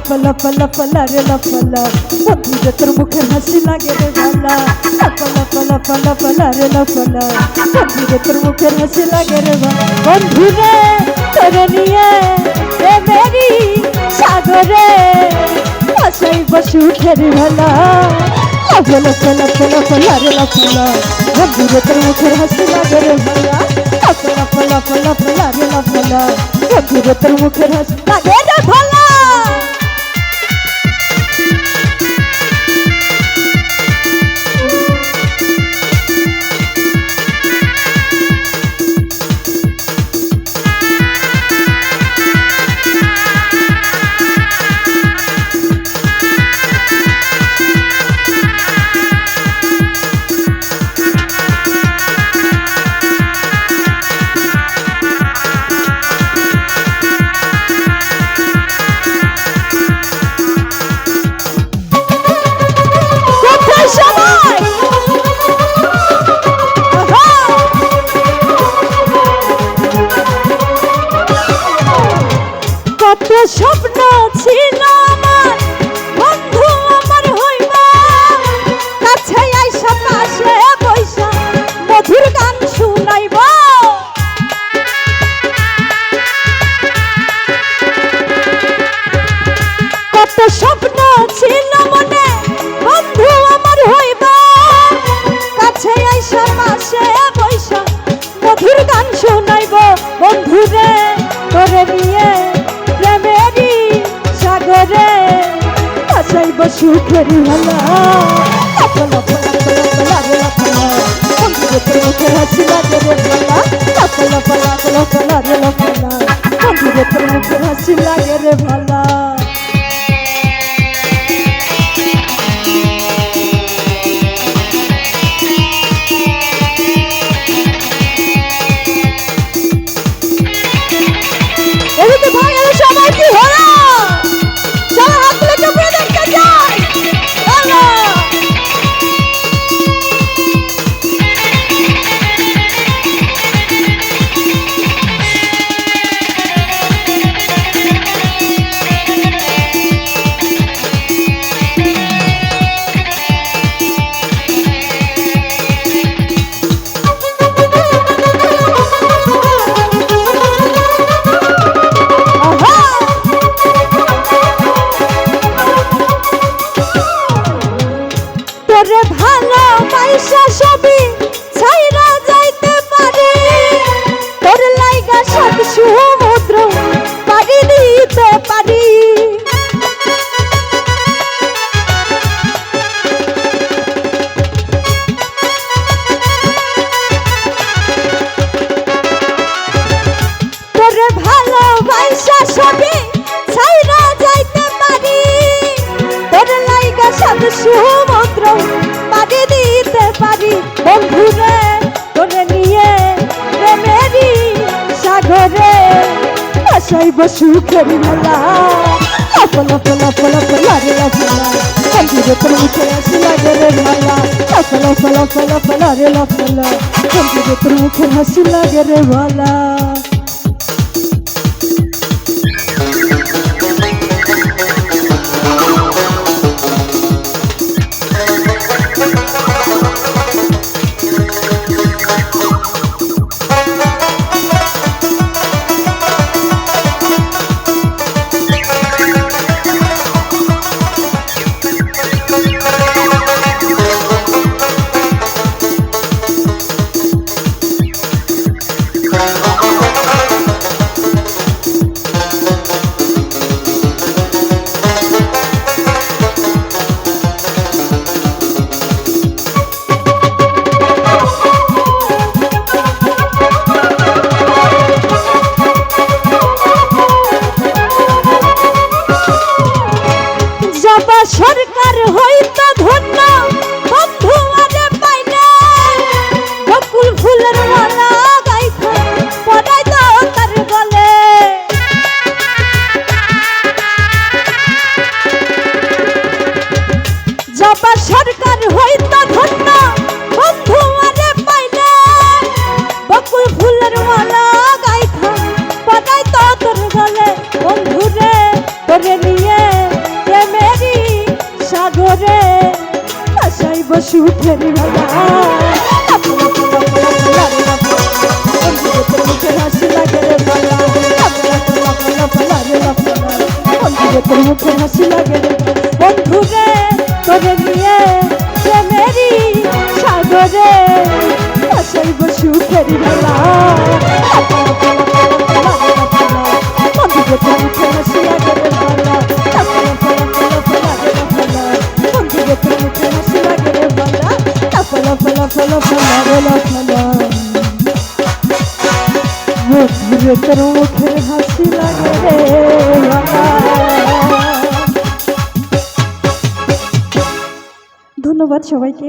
লাফালা ফালা রে লাফালা বন্ধুরে তোর মুখের হাসি লাগে রে ভালা লাফালা ফালা রে লাফালা বন্ধুরে তোর মুখের হাসি লাগে রে ভালা বন্ধুরে তোরে নিয়ে রে মেরি সাগরে আশাই বসু খেরি ভালা লাফালা ফালা রে লাফালা বন্ধুরে তোর মুখের হাসি লাগে রে ভালা লাফালা ফালা রে লাফালা বন্ধুরে তোর মুখের হাসি লাগে রে ভালা স্বপ্ন ছিল আমার বন্ধু আমার হইবা কাছে আইসা পাশে বইসা মধুর গান শুনাইবা কত স্বপ্ন ছিল মনে বন্ধু আমার হইবা কাছে আইসা পাশে বইসা মধুর গান শুনাইবা বন্ধুরে তোরে নিয়ে প্রেমেরি সাগরে আশাই বসু খেরি ভালা লাফালা ফালা রে লাফালা বন্ধুরে তোর মুখের হাসি লাগে রে ভালা লাফালা ফালা রে লাফালা বন্ধুরে তোর মুখের হাসি লাগে রে ভালা সবাই কি হলো সবাই হাত তুলে চুপড়ে দেখতে চাই তোরে ভালোবাসা সবই ছাইরা যাইতে পারে তোর লাইগা সব সমুদ্র পাড়ি দিতে পারি তোরে ভালোবাসা সবই ছাইরা যাইতে পারি তোর লাইগা সব সমুদ্র পাড়ি দিতে পারি বন্ধুরে তোরে নিয়ে প্রেমেরি সাগরে আশাই বসু খেরি ভালা লাফালা ফালা রে লাফালা বন্ধুরে তোর মুখে হাসি লাগে রে ভালা লাফালা ফালা রে লাফালা বন্ধুরে তোর মুখে হাসি লাগে রে ভালা হাসি লাগে রে বন্ধু রে তোরে নিয়ে প্রেমেরই সাগরে আসাইব সুখের বেলা বন্ধুকে তো মুখে হাসি লাগে রে বালা বন্ধুকে তো মুখে হাসি লাগে রে বালা ফলা ফলা ফলা ফলা ফলা ফলা বন্ধুরে তোর মুখে হাসি লাগে রে বালা। ধন্যবাদ সবাইকে।